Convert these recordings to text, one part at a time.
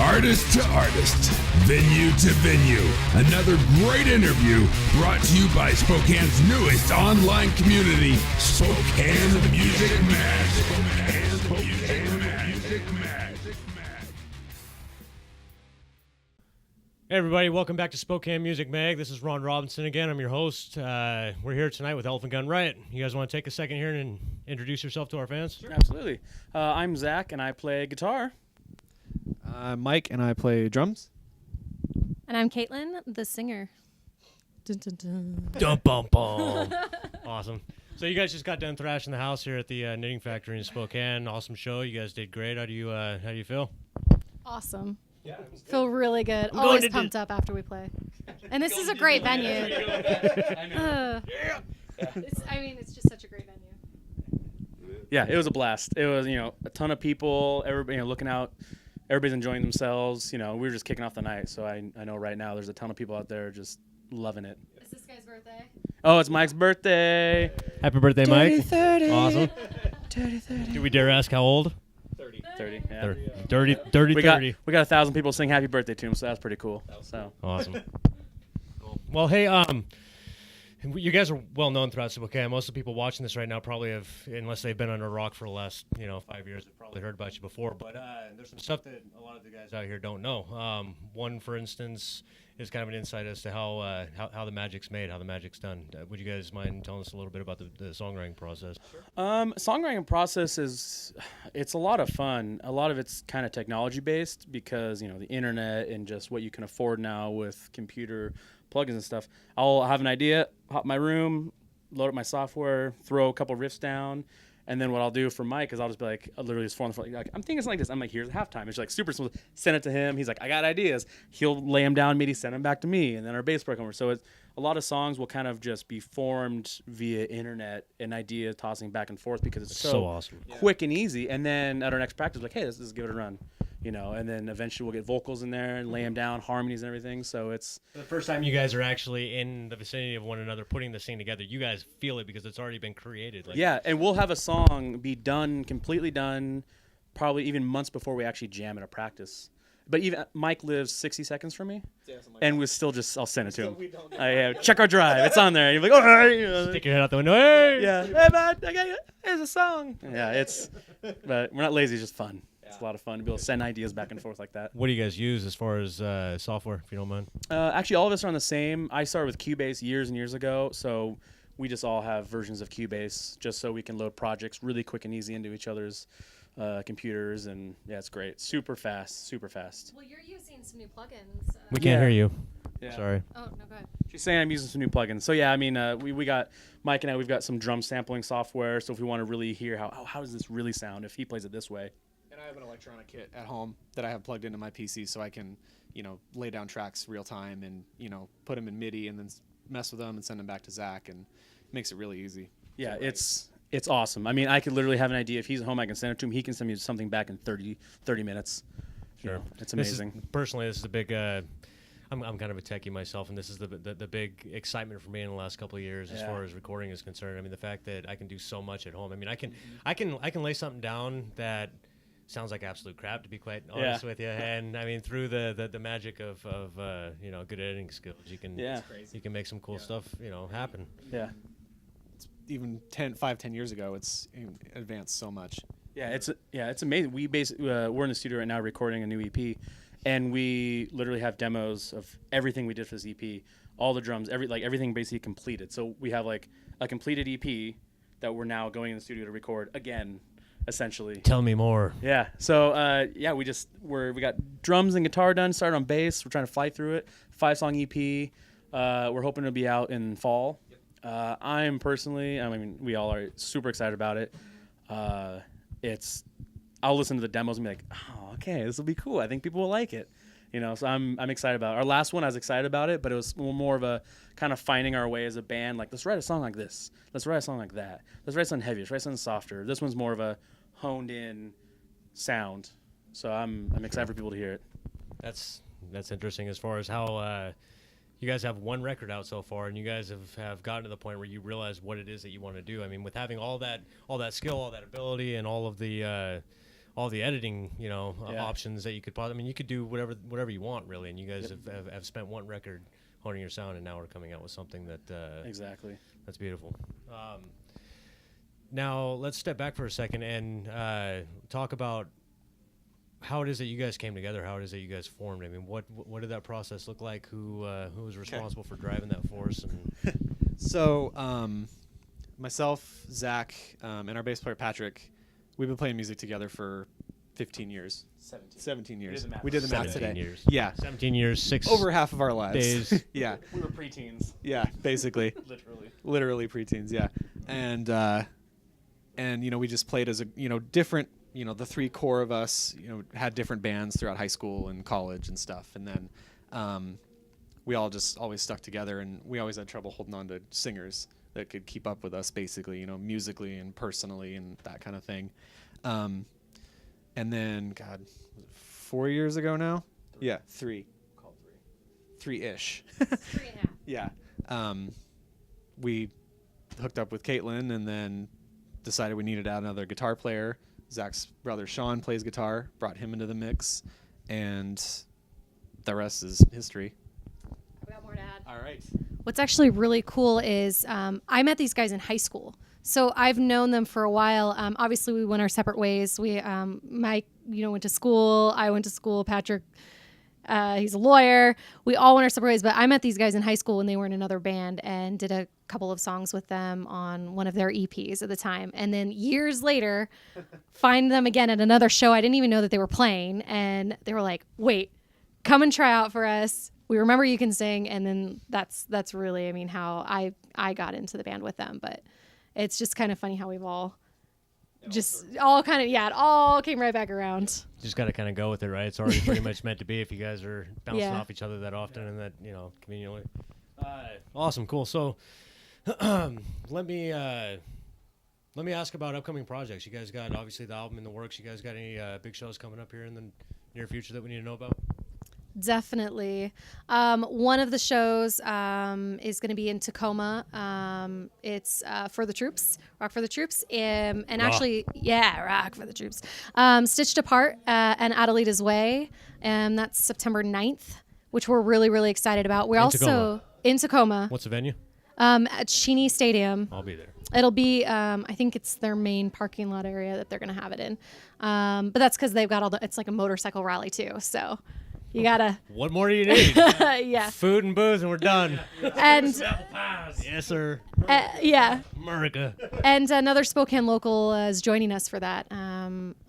Artist to artist, venue to venue, another great interview brought to you by Spokane's newest online community, Spokane Music Mag. Spokane Music Mag. Hey everybody, welcome back to Spokane Music Mag. This is Ron Robinson again. I'm your host. We're here tonight with Elephant Gun Riot. You guys want to take a second here and introduce yourself to our fans? Sure. Absolutely. I'm Zach, and I play guitar. I'm Mike, and I play drums. And I'm Caitlin, the singer. Dun, dun, dun. Dum bum bum. Awesome. So you guys just got done thrashing the house here at the Knitting Factory in Spokane. Awesome show. You guys did great. How do you feel? Awesome. Yeah, feel really good. Always pumped up after we play. And this is a great venue. It's just such a great venue. Yeah, it was a blast. It was, a ton of people, everybody, looking out. Everybody's enjoying themselves. We were just kicking off the night. So I know right now there's a ton of people out there just loving it. Is this guy's birthday? Oh, it's Mike's birthday. Happy birthday, Mike. 30. Awesome. 30. Do we dare ask how old? 30. Yeah. 30. We got 1,000 people sing happy birthday to him, so that's pretty cool. So awesome. Cool. Well, hey, you guys are well known throughout Spokane. Most of the people watching this right now probably have, unless they've been under a rock for the last 5 years, have probably heard about you before. But there's some stuff that a lot of the guys out here don't know. One, for instance, is kind of an insight as to how the magic's made, how the magic's done. Would you guys mind telling us a little bit about the songwriting process? Sure. Songwriting process it's a lot of fun. A lot of it's kind of technology based because the internet and just what you can afford now with computer plugins and stuff. I'll have an idea, hop in my room, load up my software, throw a couple riffs down, and then what I'll do for Mike is I'll just be like, I'll literally just form the like, I'm thinking something like this. I'm like, here's halftime. It's like super simple. Send it to him. He's like, I got ideas. He'll lay them down, maybe send them back to me, and then our bass programmer. So it's a lot of songs will kind of just be formed via internet and idea tossing back and forth because it's so awesome, quick and easy. And then at our next practice, like, hey, let's just give it a run. And then eventually we'll get vocals in there and lay them down, harmonies and everything. So it's the first time you guys are actually in the vicinity of one another, putting this thing together. You guys feel it because it's already been created. And we'll have a song be done, completely done, probably even months before we actually jam at a practice. But even Mike lives 60 seconds from me, and we'll still I'll send it to him. Check our drive. It's on there. You're like, all right. Stick your head out the window. Hey! Yeah. Hey, bud, here's a song. Yeah, but we're not lazy. It's just fun. It's a lot of fun to be able to send ideas back and forth like that. What do you guys use as far as software, if you don't mind? Actually, all of us are on the same. I started with Cubase years and years ago, so we just all have versions of Cubase just so we can load projects really quick and easy into each other's computers, and it's great. Super fast. Well, you're using some new plugins. We can't hear you. Yeah. Sorry. Oh, no, go ahead. She's saying I'm using some new plugins. So we got Mike and I. We've got some drum sampling software. So if we want to really hear how does this really sound if he plays it this way. And I have an electronic kit at home that I have plugged into my PC so I can, lay down tracks real time and, put them in MIDI and then mess with them and send them back to Zach, and it makes it really easy. Yeah, it's awesome. I mean, I could literally have an idea. If he's at home, I can send it to him. He can send me something back in 30 minutes. Sure. It's amazing. This is a big... I'm kind of a techie myself, and this is the big excitement for me in the last couple of years as far as recording is concerned. I mean, the fact that I can do so much at home. I mean, I can lay something down that sounds like absolute crap, to be quite honest with you. And I mean, through the magic of good editing skills, you can make some cool stuff happen. Yeah. Even 10 years ago, it's advanced so much. Yeah, it's amazing. We basically we're in the studio right now recording a new EP, and we literally have demos of everything we did for this EP, all the drums, everything basically completed. So we have like a completed EP that we're now going in the studio to record again, essentially. Tell me more. Yeah. So we got drums and guitar done. Started on bass. We're trying to fly through it. 5-song EP. We're hoping to be out in fall. We all are super excited about it. I'll listen to the demos and be like, oh, okay, this will be cool. I think people will like it. So I'm excited about it. Our last one, I was excited about it, but it was more of a kind of finding our way as a band. Like, let's write a song like this. Let's write a song like that. Let's write something heavier. Let's write something softer. This one's more of a honed-in sound. So I'm excited for people to hear it. That's interesting as far as how you guys have one record out so far, and you guys have gotten to the point where you realize what it is that you want to do. I mean, with having all that skill, all that ability, and all of the all the editing, Yeah. options that you could possibly. I mean, you could do whatever you want, really. And you guys have spent one record honing your sound, and now we're coming out with something that Exactly. that's beautiful. Now let's step back for a second and talk about how it is that you guys came together. How it is that you guys formed. I mean, what did that process look like? Who was responsible for driving that force? And So, myself, Zach, and our bass player Patrick, we've been playing music together for 15 years. 17 years. We did the math 17 today. years. Yeah. 17 years, 6 Over half of our lives. days. Yeah. We were preteens. Yeah, basically. Literally. Preteens, yeah. And we just played as a, different, the three core of us, had different bands throughout high school and college and stuff. And then we all just always stuck together, and we always had trouble holding on to singers that could keep up with us, basically, musically and personally and that kind of thing. And then, God, was it 4 years ago now? Yeah, 3. Called 3-ish. 3.5. Yeah. We hooked up with Caitlin and then decided we needed to add another guitar player. Zach's brother Sean plays guitar, brought him into the mix, and the rest is history. I've got more to add. All right. What's actually really cool is I met these guys in high school. So I've known them for a while. Obviously, we went our separate ways. Mike, went to school. I went to school. Patrick, he's a lawyer. We all went our separate ways. But I met these guys in high school when they were in another band and did a couple of songs with them on one of their EPs at the time. And then years later, find them again at another show. I didn't even know that they were playing. And they were like, wait, come and try out for us. We remember you can sing. And then that's really, how I got into the band with them. But it's just kind of funny how we've all it all came right back around. just got to kind of go with it, right? It's already pretty much meant to be if you guys are bouncing Yeah. off each other that often and that, conveniently. Awesome, cool. So let me ask about upcoming projects. You guys got, obviously, the album in the works. You guys got any big shows coming up here in the near future that we need to know about? Definitely. One of the shows is going to be in Tacoma. It's for the troops, Rock for the Troops. And actually, Rock for the Troops. Stitched Apart and Adelita's Way. And that's September 9th, which we're really, really excited about. We're also in Tacoma. What's the venue? At Cheney Stadium. I'll be there. It'll be, I think it's their main parking lot area that they're going to have it in. But that's because they've got it's like a motorcycle rally too. So you gotta. What more do you need? Yeah. Food and booze, and we're done. And Yes, sir. yeah. America. And another Spokane local is joining us for that.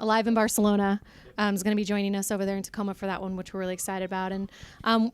Alive in Barcelona is going to be joining us over there in Tacoma for that one, which we're really excited about. And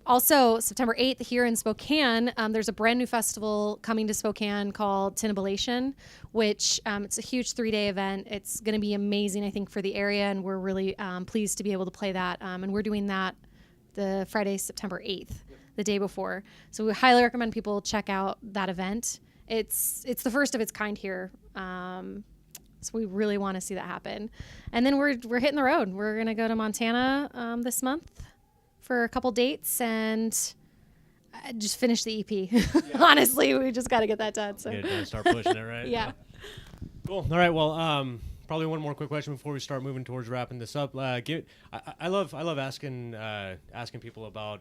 also September 8th here in Spokane, there's a brand new festival coming to Spokane called Tinnibalation, which it's a huge 3-day event. It's going to be amazing, I think, for the area, and we're really pleased to be able to play that. And we're doing that the Friday, September 8th, the day before. So we highly recommend people check out that event. It's the first of its kind here. So we really want to see that happen. And then we're hitting the road. We're going to go to Montana this month for a couple dates and just finish the EP. Honestly, we just got to get that done. So Get it done, start pushing it, right? Yeah. Cool. All right. Well, probably one more quick question before we start moving towards wrapping this up. I love asking people about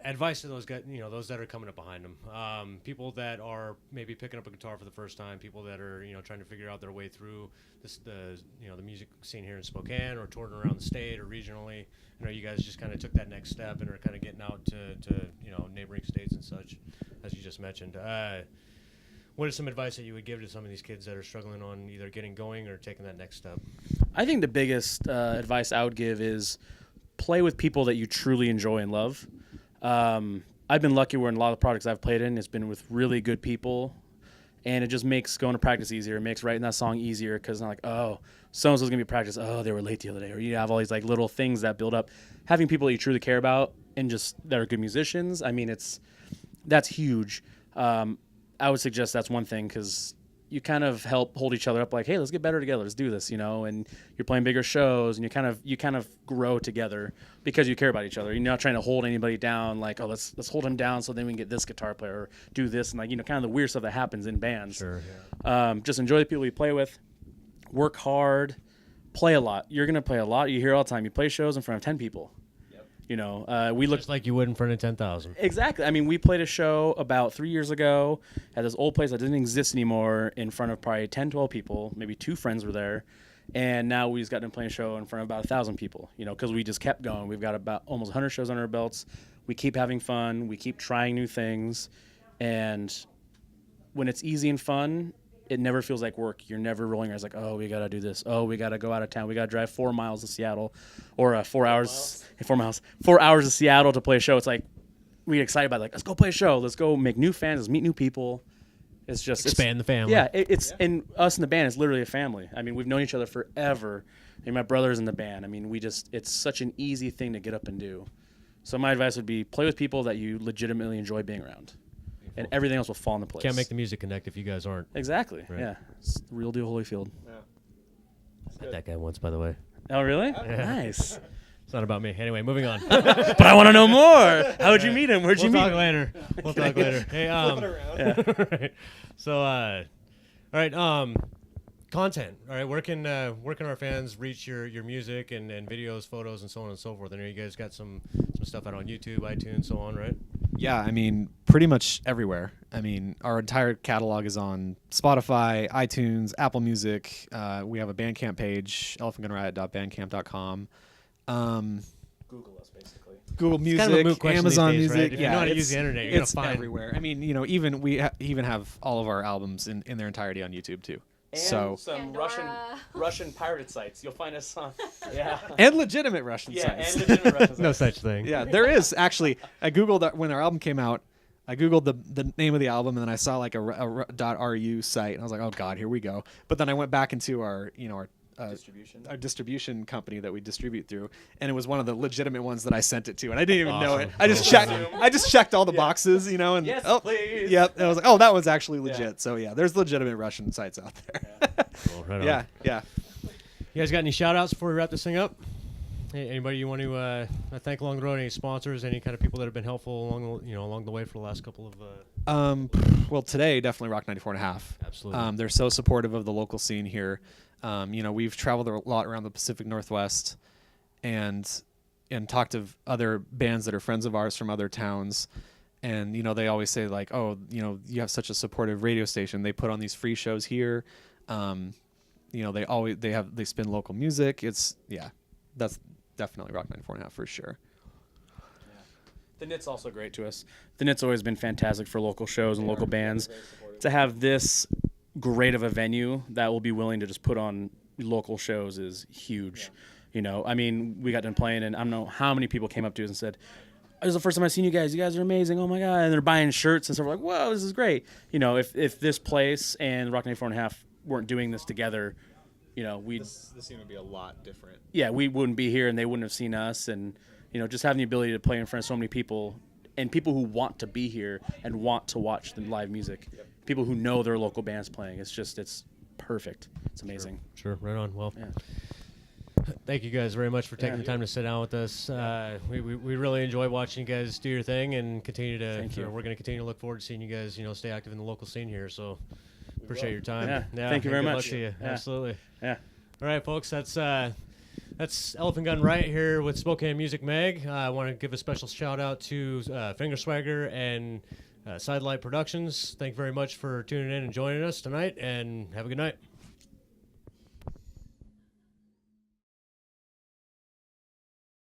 advice to those guys, those that are coming up behind them, people that are maybe picking up a guitar for the first time, people that are trying to figure out their way through the music scene here in Spokane or touring around the state or regionally. You guys just kind of took that next step and are kind of getting out to neighboring states and such, as you just mentioned. What is some advice that you would give to some of these kids that are struggling on either getting going or taking that next step? I think the biggest advice I would give is play with people that you truly enjoy and love. I've been lucky where in a lot of the projects I've played in, it's been with really good people, and it just makes going to practice easier. It makes writing that song easier because I'm like, oh, so-and-so's going to be practice. Oh, they were late the other day. Or you have all these like little things that build up. Having people that you truly care about and just that are good musicians, that's huge. I would suggest that's one thing because you kind of help hold each other up like, hey, let's get better together. Let's do this, and you're playing bigger shows and you kind of grow together because you care about each other. You're not trying to hold anybody down like, oh, let's hold him down so then we can get this guitar player or do this. And kind of the weird stuff that happens in bands. Sure. Just enjoy the people you play with, work hard, play a lot. You're gonna play a lot. You hear all the time. You play shows in front of 10 people. You know, we look Just like you would in front of 10,000. exactly. I mean, we played a show about 3 years ago at this old place that didn't exist anymore in front of probably 10, 12 people. Maybe 2 friends were there. And now we just got to play a show in front of about 1,000 people, you know, because we just kept going. We've got about almost 100 shows under our belts. We keep having fun. We keep trying new things. And when it's easy and fun, it never feels like work. You're never rolling your eyes like, oh, we got to do this. Oh, we got to go out of town. We got to drive 4 miles to Seattle or 4 hours, 4 miles, 4 hours to Seattle to play a show. It's like, we get excited about it. Like, let's go play a show. Let's go make new fans. Let's meet new people. It's just Expand the family. Yeah, and us in the band is literally a family. I mean, we've known each other forever. And my brother's in the band. I mean, it's such an easy thing to get up and do. So my advice would be play with people that you legitimately enjoy being around. And everything else will fall into place. Can't make the music connect if you guys aren't. Exactly. Right. Yeah. It's the real deal Holyfield. Met that guy once, by the way. Oh, really? Nice. It's not about me. Anyway, moving on. But I want to know more. How'd you meet him? Where'd you We'll meet talk him? later. We'll talk later. Hey, right. So, all right, content. All right, where can our fans reach your music and videos, photos, and so on and so forth? I know you guys got some stuff out on YouTube, iTunes, so on, right? Yeah, I mean, pretty much everywhere. I mean, our entire catalog is on Spotify, iTunes, Apple Music. We have a Bandcamp page, elephantgunriot.bandcamp.com. Google us, basically. Google Music, Kind of a moot question Amazon these days, Music. right? If you know how to use the internet, you're gonna it's find everywhere. I mean, you know, even we even have all of our albums in their entirety on YouTube too. And So some Pandora. Russian pirated sites. You'll find us on. Yeah. and legitimate Russian Yeah, sites. and legitimate Russian No sites. such thing. Yeah, there is actually. I googled that when our album came out. I googled the name of the album, and then I saw like a .ru site, and I was like, oh god, here we go. But then I went back into our our distribution company that we distribute through, and it was one of the legitimate ones that I sent it to, and I didn't even know it. I just checked all the boxes, you know, and Yes, oh, please. yep. And I was like, oh, that was actually legit. Yeah. So yeah, there's legitimate Russian sites out there. Cool, right on. Yeah, yeah. You guys got any shout outs before we wrap this thing up? Hey, anybody you want to thank along the road? Any sponsors? Any kind of people that have been helpful along the way for the last couple of? Well, today definitely Rock 94.5. Absolutely. They're so supportive of the local scene here. You know, we've traveled a lot around the Pacific Northwest, and talked to other bands that are friends of ours from other towns. And, you know, they always say like, oh, you know, you have such a supportive radio station. They put on these free shows here. You know, they spin local music. That's definitely Rock 94.5 for sure. The Knit's also great to us. The Knit's always been fantastic for local shows and local bands. To have this great of a venue that will be willing to just put on local shows is huge. You know, I mean, we got done playing, and I don't know how many people came up to us and said, "This is the first time I've seen you guys. You guys are amazing. Oh my god!" And they're buying shirts and stuff. We're like, "Whoa, this is great." You know, if this place and Rock 94.5 weren't doing this together, you know, This scene would be a lot different. yeah, we wouldn't be here, and they wouldn't have seen us. And you know, just having the ability to play in front of so many people, and people who want to be here and want to watch the live music, people who know their local bands playing. It's perfect. It's amazing. Sure, right on. Well, Yeah. thank you guys very much for taking the time to sit down with us. We really enjoy watching you guys do your thing, and continue to. Thank you. We're going to continue to look forward to seeing you guys, stay active in the local scene here. So appreciate your time. Yeah. Thank you very good much. Luck to you. Yeah. Absolutely. Yeah. All right, folks. That's Elephant Gun Riot here with Spokane Music Mag. I want to give a special shout out to Finger Swagger and Sidelight Productions. Thank you very much for tuning in and joining us tonight, and have a good night.